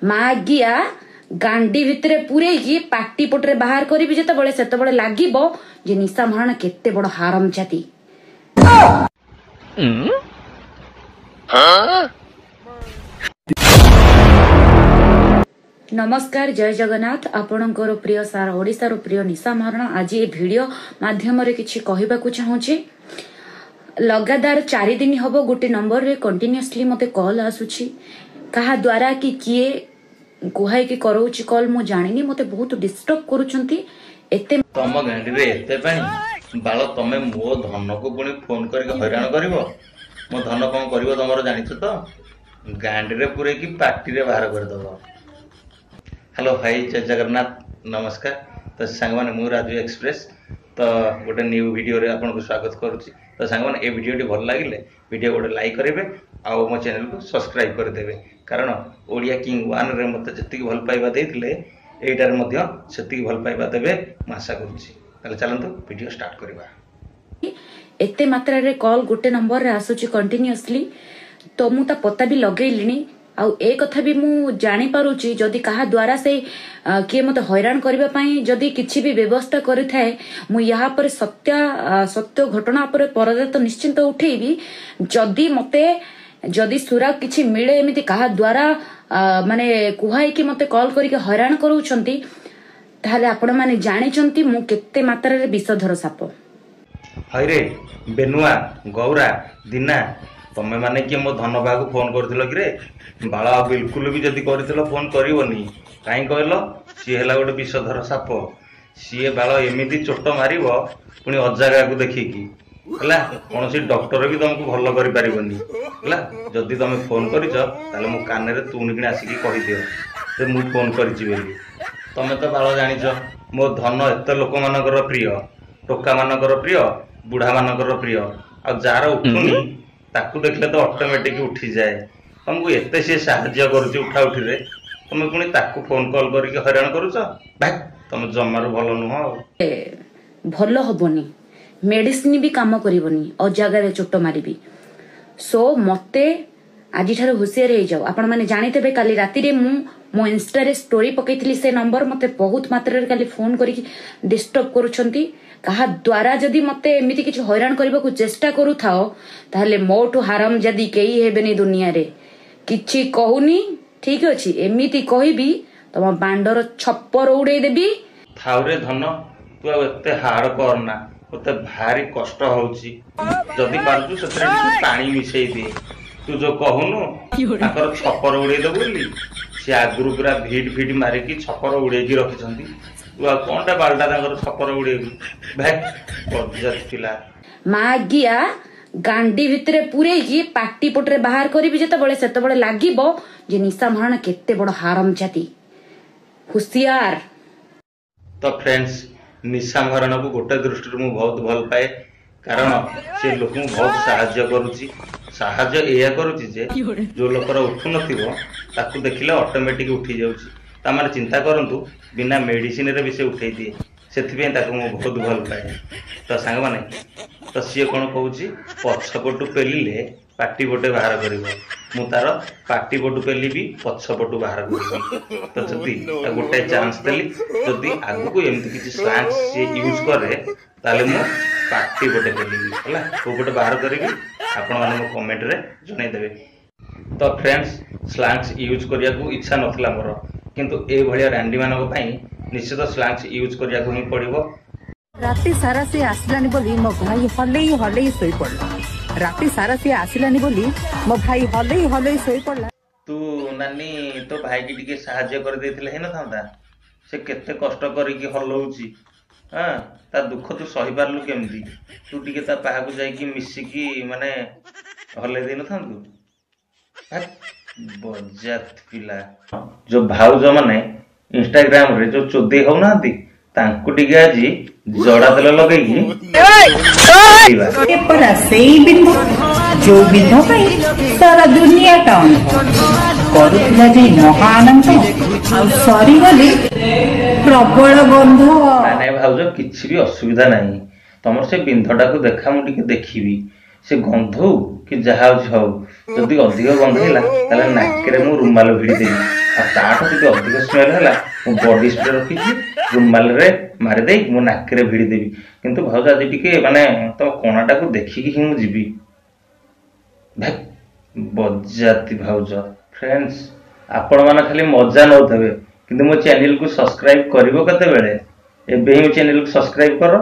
मागिया गांडी भितर पूरे पाटी पटरे बाहर करी जेतबळे सेतबळे लागिबो जे निशा महाराणा केते बड़ हारम जाति। नमस्कार, जय जगन्नाथ। आपणकर प्रिय सारा ओडिशार प्रिय निशा महाराणा आज ये वीडियो माध्यम रे किछि कहिबाकू चाहूछि। लगातार 4 दिन हबो गोटे नंबर रे कंटिन्यूअसली मते कॉल आसुछि, कहा द्वारा कि किए गुहाई कि करौछि कॉल मु जानिनी, मते बहुत डिस्टर्ब करूछंती। एते तम गांडी रे एते पानी बाळ तमे मो धन को पुणी फोन करके हैरान करिवो। मो धन कोन करिवो तमरो जानिछ तो, गांडी रे पुरे की पार्टी रे बाहर कर दबो। हेलो हाय, जय जगन्नाथ, नमस्कार। तो सांग माने मु राजू एक्सप्रेस तो गोटे न्यू वीडियो रे आपन को स्वागत करूची। तो सांग माने ए वीडियो टी भल लागिले वीडियो गोटे लाइक करेबे आ मो चैनल को सब्सक्राइब कर देबे, कारण ओडिया किंग 1 रे मते जति भल पाइबा देथिले एटार मध्य सेति भल पाइबा देबे म आशा करूची। ताले चलंतु वीडियो स्टार्ट करबा। एते मात्रा रे कॉल गोटे नंबर रे आसुची कंटिन्यूअसली, तो मु ता पता भी लगेइलिनी। आउ ए कथा भी मु जानी पारुची जदि कहा द्वारा से किए मते हैरान करबा पई जदि किछि भी व्यवस्था करि थाए, मु यहाँ पर सत्य घटना पर परदा तो निश्चिंत उठेबी। जदि सुरा किछि मिले एमिति कहा द्वारा माने कुहाई कि मते कॉल करिके हैरान करूछंती, ताहले आपण माने जानिचंती मु केते मात्रा रे विषधर साप। हायरे बेनुआ गौरा दीना तमे माने कि मो धन बाबू फोन करथिलो कि रे बाळा बिल्कुल भी जदी करथिलो फोन करिवोनी। काई कहलो सी हला गोटे विषधर साप। सी बाळ एमिति चोट मारिवो पुनी अजागा को देखिकी हला कोनसी डॉक्टर भी तुमको भलो करि परिबोनी हला। जदी तमे फोन करिचो ताले मो काने रे तुनिकिन आसीकी कहि दियो जे मु फोन करिची बेली। तमे तो बाळ जानिचो मो धन एते लोक मानकर प्रिय, टोका मानकर प्रिय, बुढ़ा मानकर प्रिय। आ जार उठुनी ताकू देखले तो ऑटोमेटिक उठी जाए। तुमको एते से साहाय्य करूची उठा उठी रे, तुम पुणी ताकू फोन कॉल करके हैरान करूछ। भाई तुम जमारू भलो नुह, भलो हबोनी, मेडिसिन भी काम करिवोनी, अजागा रे चोट मारिबी। सो मते आज ठार होशियार हो जाओ। आपण माने जानितेबे काली राती रे मो इंस्टा रे स्टोरी पकेइथिली, से नंबर मते बहुत मात्रा रे काली फोन करिकी डिस्टर्ब करूछंती। कहा द्वारा जदि मते एमिति किछ हैरान करबा को चेष्टा करू थाओ, ताहले मोटू हाराम जदि केही हेबेनी दुनिया रे। किछि कहूनी, ठीक अछि, एमिति कहिबी तम बांडर छप्पर उड़े देबी। थाउरे धन तू एते हार्ड करना, ओते भारी कष्ट होउची। जदि पारतु सतरे पानी मिसई दे। तू जो कहूनु ताकर छप्पर उड़े दे बोली, से आगुरु पूरा भीड़ मारे की छप्पर उड़े की रखिसंती। तू आ कोनटा बालटा ताकर छप्पर उड़े भाई बज्जत पिला। मागिया गांडी भितर पूरे पाटी पटरे बाहर करी जेतबळे सेतबळे लागिबो जे निशा महाराणा केते बड़ हारम जाति। होशियार। तो फ्रेंड्स, निशा महाराणा को गोटे दृष्टि मु बहुत भल पाए, कारण से लोक बहुत साहाय्य करूची। साहाय्य एया करूची जे जो लोकर उठु नथिबो ताकू देखिले ऑटोमेटिक उठी जाउची। ता माने चिंता करंतु बिना मेडिसिन रे भी से उठै दिए, सेथिबे ताकू मु बहुत भल पाए। तो सांग माने तो सी कौन कहूँ पछपटू पेलिले पाटी पटे बाहर कर, मु तार पाटी पटू पेलिबी पछपटू बाहर कर। तो जदि गोटे चांस देली, जदि आगु को एमती किसी स्लैंग्स से यूज करे ताले मु पाटी पटे पेलिबी हला, को पटे बाहर करिबी आपण माने मो कमेंट रे जणाई देबे। तो फ्रेंड्स, स्लैंग्स यूज करिया को इच्छा नथला मोर, किंतु ए भलिया रैंडी मानको पई निश्चित स्लैंग्स यूज करिया को ही पड़िबो। राति सारा से आसलानी बोली मो भाई हलई हलई सोई पड़ला। राति सारा से आसलानी बोली मो भाई हलई हलई सोई पड़ला। तू नानी तो भाई की टिके सहाय्य कर देथिले हे न थांदा, से केते कष्ट करी की हलौची। हां ता दुख तू सही पारलु केमती? तू टिके ता पाहा को जाई की मिसी की माने हले देन थांदु। बज्जात पिला। जो भाउज माने इंस्टाग्राम रे जो चोदे हो नांती तांकु टिके आजी जड़ा तेल लगेगी परा सेई बिंदु जो बिंदु पे सारा दुनिया टाउन करुला जे महा आनंद आ सरी गली प्रबल गंध। नाने भाउज किछि भी असुविधा नाही, तमर से बिंधटा को देखा मु टिके देखिबी, से गंध कि जहा हो ଯଦି ଅଧିକ ଗନ୍ଧେଇଲା ତାହେଲେ ନାକରେ ମୁଁ ରୁମାଲ ଭିଡ଼ି ଦେବି, ଆଉ ତାଠୁ ଯଦି ଅଧିକ ସ୍ମେଲ୍ ହେଲା ମୁଁ ବଡି ସ୍ପ୍ରେ ରଖିଛି ରୁମାଲରେ ମାରିଦେଇ ମୋ ନାକରେ ଭିଡ଼ି ଦେବି। କିନ୍ତୁ ଭାଉଜ ଆଜି ଟିକେ ମାନେ ତମ କଣାଟାକୁ ଦେଖିକି ହିଁ ମୁଁ ଯିବି। ବଜାତି ଭାଉଜ। ଫ୍ରେଣ୍ଡସ୍, ଆପଣମାନେ ଖାଲି ମଜା ନେଉଥିବେ କିନ୍ତୁ ମୋ ଚ୍ୟାନେଲକୁ ସବସ୍କ୍ରାଇବ୍ କରିବ କେତେବେଳେ? ଏବେ ହିଁ ମୋ ଚ୍ୟାନେଲକୁ ସବସ୍କ୍ରାଇବ୍ କର,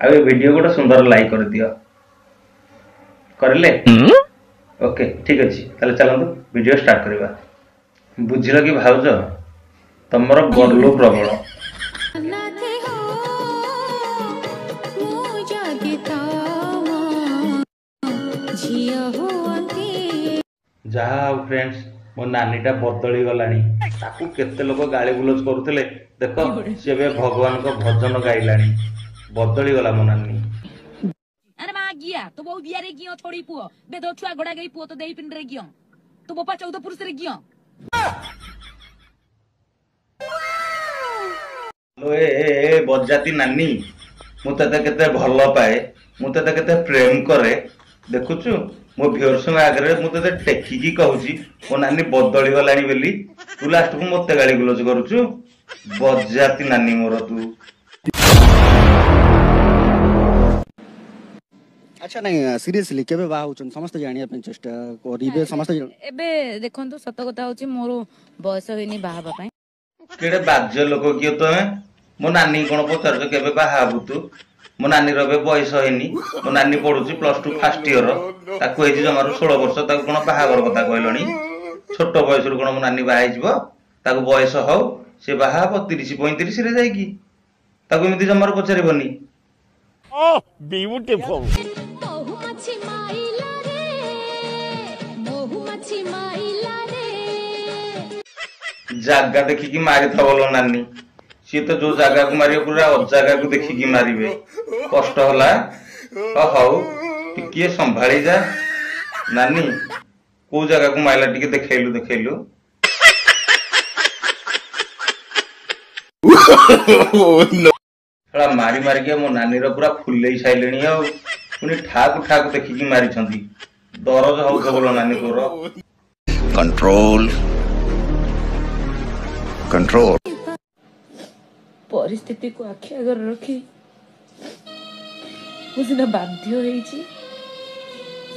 ଆଉ ଏ ଭିଡ଼ିଓ ଗୋଟେ ସୁନ୍ଦର ଲାଇକ୍ କରିଦିଅ। କରିଲେ? ଓକେ, ଠିକ୍ ଅଛି। ତାହେଲେ ଚାଲନ୍ତୁ ଭିଡ଼ିଓ ଷ୍ଟାର୍ଟ କରିବା। ବୁଝିଲ କି ଭାଉଜ, ତମର ଗର୍ଲୁ ପ୍ରବଳ। ଯାହା ହଉ ଫ୍ରେଣ୍ଡସ୍, ମୋ ନାନୀଟା ବଦଳି ଗଲାଣି। ତାକୁ କେତେ ଲୋକ ଗାଳି ଗୁଲଜ କରୁଥିଲେ, ଦେଖ ସେ ଏବେ ଭଗବାନଙ୍କ ଭଜନ ଗାଇଲାଣି। ବଦଳି ଗଲା ମୋ ନାନୀ। अरे माँ गिया तो बहुत दिया रे गियो थोड़ी पुओ बे दो छुआ गोड़ा गई पुओ तो देही पिन रे गियो तो बोपा 14 पुरुष रे गियो। लो ए बजाती नानी, मु तते केते भल पाए, मु तते केते प्रेम करे। देखुचु मो व्यूअर्स आगे मु तते टेकिकी कहूची मो नानी बदली गलानी बेली, तू लास्ट को मते गाली गुलज करूचु। बजाती नानी मोर तू। अच्छा नहीं सीरियसली केबे बाहा होचन समस्त जानिया पे चेष्टा करिबे समस्त एबे देखंतु सत कथा होची मोर बयस होइनी बाहा बापा केडे बाज्य लोक कियो तमे? मो नानी कोन पचारछ केबे बाहा हबु तू? मो नानी रे बयस होइनी, मो नानी पढुची +2 फर्स्ट ईयर, ताको हेजी जमारो 16 वर्ष, ताको कोन बाहागर कथा कहलनी? छोट बयस रु कोन मो नानी बाहा हिजबो? ताको बयस हो से बाहा 32 35 रे जाईकी, ताको एमिति जमारो पचारिबनी। Oh beautiful. जागा देखिकी मारी थबलो नानी, सी तो जो जागा को मारियो पूरा अजागा को देखिकी मारिबे। कष्ट होला हौ टिके संभाली जा नानी, को जागा को माइला टिके देखैलु देखैलु। थोड़ा मारी मारी के मो नानी रो पूरा फुल्लेई साइलेनी आ, पुनी ठाकु ठाकु देखिकी मारी छंदी। दरज हौ थबलो नानी तोर। Control control. परिस्थिति को आखि आगर रखी मुझे बाध्य होईची,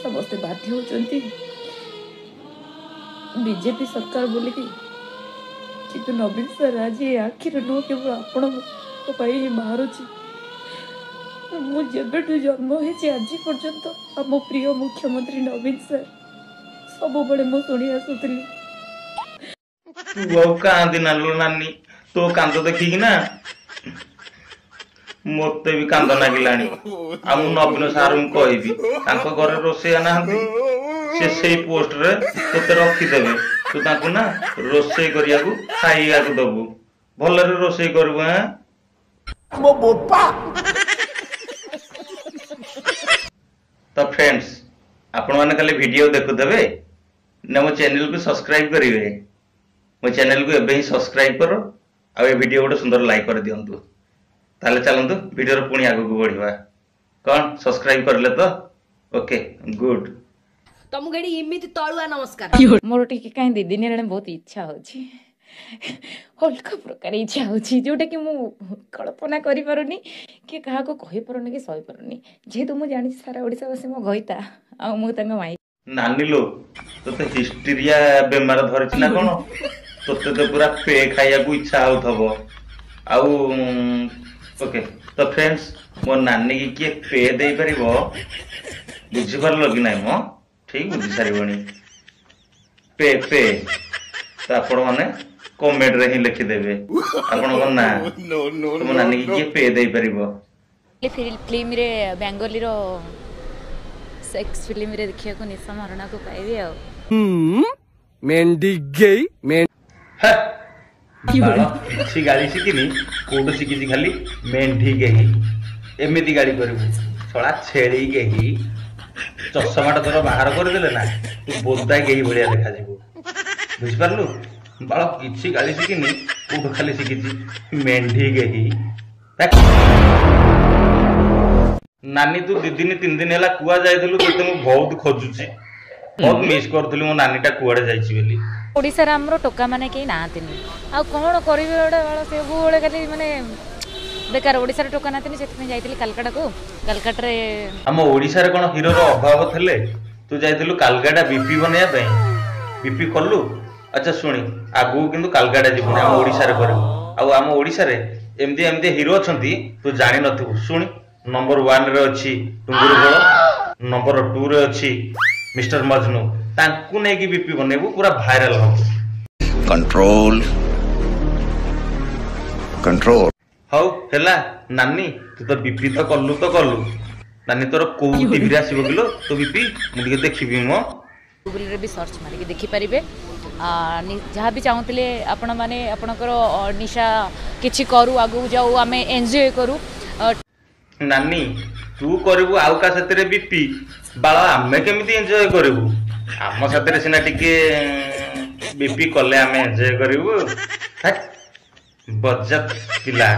समस्ते बाध्य होचंती बीजेपी सरकार बोली की, किंतु नवीन सर आज आखिर नो केवल आपण को पाई मारुची। मु जेबेठु जन्म होईची आज पर्यंत हम प्रिय मुख्यमंत्री नवीन सर सब बड़े मु सुनी आसुतली। तू अब कांदी नालो नानी, तो कांद देखिकी ना मते भी कांद नागिलानी। आ मु नवीन सार मु कहबी तांको घरे रोसैया नाहंती, से सेई पोस्ट रे तोते रखी देबे, तू तांको ना रोसै करिया को खाइया को दबु, भलरे रोसै करबु। हैं मो बोपा। तो फ्रेंड्स, आपण माने खाली वीडियो देखुथबे ना मो चैनल को सब्सक्राइब करिवे? मो चैनल को एबे ही सब्सक्राइब करो, आ ए वीडियो गोटे सुंदर लाइक कर दियंतु। ताले चलंतु वीडियो रो पुणी आगु को बढ़िबा। कोन सब्सक्राइब करले तो? Okay good. तमु गेडी इमिति तळुआ नमस्कार। मोर टिके काई दी दिन रे बहुत इच्छा होची, हल्का प्रकार इच्छा होची जोटा कि मु कल्पना करि परनी कि काहा को कहि परनी कि सहि परनी। जे तुम जानि सारा ओडिसा बसे मो गइता आ मु तंग माई नानी लो तोते हिस्टीरिया बेमार धरछि ना कोन? तोते तो पूरा पे खाइया को इच्छा होथबो। आउ ओके तो फ्रेंड्स, मो नानी की किए पे दे परिबो बुझि परलो कि नै? मो ठीक बुझि सारिबनी। पे पे तो आपण माने कमेंट रे ही लिखि देबे आपण को ना मो नानी की किए पे दे परिबो। फिल्म रे बेंगोली रो सेक्स फिल्म रे देखिया को निशा महाराणा को पाइबे आ। मेंढी गई मेंढी କିଛି ଗାଳି ଶିଖିନି, କୋଉଠୁ ଶିଖିଛି ଖାଲି ମେଣ୍ଢି କେହି ଏମିତି ଗାଳି କରିବୁ। ଶଳା ଛେଳି କେହି ଚଷମାଟା ତୋର ବାହାର କରିଦେଲେ ନା ତୁ ବୋଦା କେହି ଭଳିଆ ଦେଖାଯିବୁ। ବୁଝିପାରିଲୁ? ବାଳ କିଛି ଗାଳି ଶିଖିନି, କୋଉଠୁ ଖାଲି ଶିଖିଛି ମେଣ୍ଢି କେହି। ନାନୀ ତୁ 2 ଦିନ 3 ଦିନ ହେଲା କୁଆ ଯାଇଥିଲୁ, ତତେ ମୁଁ ବହୁତ ଖୋଜୁଛି। बहुत मिस करथुली मो नानीटा कुआडे जाइछि बेली ओडिसा रे हमरो टोका माने केही नातिनी आ कोन करिवे ओडा से बुळे खाली माने बेकार ओडिसा रे टोका नातिनी सेति जाइतिली कलकत्ता को कलकत्ता रे हम ओडिसा रे कोन हीरो रो अभाव थले तू जाइतिलु कलकत्ता बीपी बनेया पई बीपी कल्लू अच्छा शुणी आगु किंतु कलकत्ता जीवन हम ओडिसा रे करबो आ हम ओडिसा रे एमदी एमदी हीरो अछंती तू जानि नथु शुणी नंबर 1 रे अछि टुंगुर गोळ नंबर 2 रे अछि मिस्टर मजनू तांकु नै कि बीपी बनेबो पूरा वायरल हो कंट्रोल कंट्रोल हौ हेला नानी तू तो बीपी तो कल्लू नानी तोर को टीवी रे आसीबो किलो तो बीपी मुलिके देखिबी मो गूगल रे भी सर्च मारिके देखि परिबे जहाँ भी चाहूले आपण माने आपणकर निशा किछि करू आगु जाऊ आमे एन्जॉय करू नानी तू करबू आउ का सतरे बीपी बाला आमे केमिति एन्जॉय करबू आम सतरे सिना टिके बीपी कले आमे एन्जॉय करबू बज्जत पिला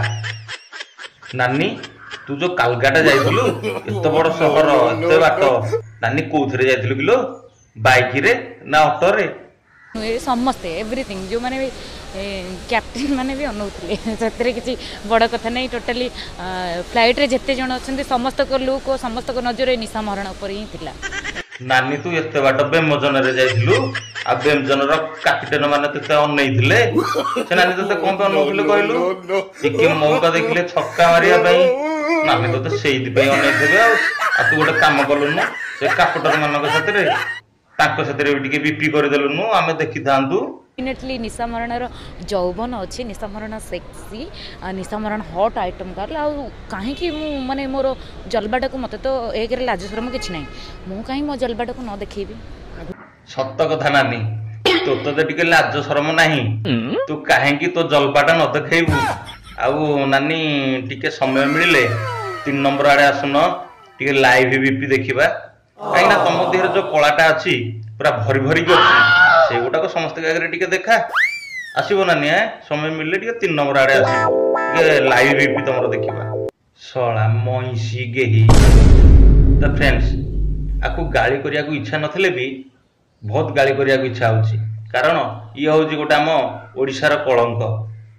नानी तू जो कलकत्ता जाइथिलु एत बड़ शहर एत बाट नानी कोथरे जाइथिलु किलो बाइक रे ना ऑटो रे समस्ते एवरीथिंग जो माने कैप्टन माने भी अनौतले सतरे किछि बड़ कथा नै टोटली फ्लाइट रे जत्ते जण अछन्ते समस्त को लुक और समस्त को नजर निशा महाराणा ऊपर ही थिला नानी तू एते बाट बेमजन रे जाइथिलु आ बेमजन रो कैप्टन माने तते अनैथिले से नानी तते कोन कोन अनौतले कहलु टिके मौका देखले छक्का मारिया पई नानी तते सेइति पई अनैथिबे आ तू गोटे काम करलु न से कैप्टन मानक साथे रे ताको साथे रे टिके बीपी कर देलु न आमे देखि थांतु डेफिनेटली निशा महाराणार जौवन अच्छी निशा महाराणा सेक्सी निशा महाराणा हॉट आइटम कर कहीं माने मोर जलबाटा को मत तो एक लाज शरम किसी ना मु कहीं मो जलबाटा को न देखी सत्य कथा नानी तो तो टिके लाज शरम नाही तू काहेकि तो जलबाटा न देखैबू आउ नानी टिके समय मिले 3 नंबर आड़े आसुन टिके लाइव बीपी देखिबा काई ना तुम देहर जो कलाटा अछि पूरा भरी भरी के अछि से गोटा को समस्त आगे टिके देखा आसीबो नानी समय मिलले टिके 3 नंबर आड़े आसीबो टिके लाइव बीपी तमरो देखिबा सळा मईसी गेही त फ्रेंड्स आकु गाली करिया को इच्छा नथिले भी बहुत गाली करिया को इच्छा होछि कारण ये होछि गोटा हम ओडिसा रो कलंक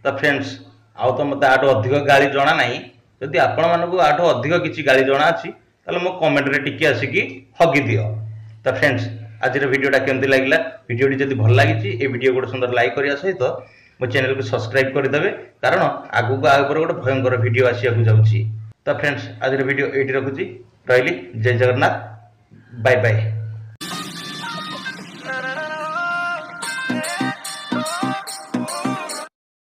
त फ्रेंड्स आउ तो मते आटो अधिक गाली जणा नाही यदि आपण मानको आटो अधिक किछि गाली जणा अछि ताले मो कमेंट रे टिके आसी कि हगी दियो त फ्रेंड्स आज वीडियोटा केमती लगिला वीडियोटी जदि भल लागिछि ए वीडियो गोटे सुंदर लाइक करिया सहित मो चैनल को सब्सक्राइब कर देबे कारण आगु को आगु पर गोटे भयंकर वीडियो आसिया को जाउछि त फ्रेंड्स आज वीडियो एठी रखुछि रहली जय जगन्नाथ बाय बाय।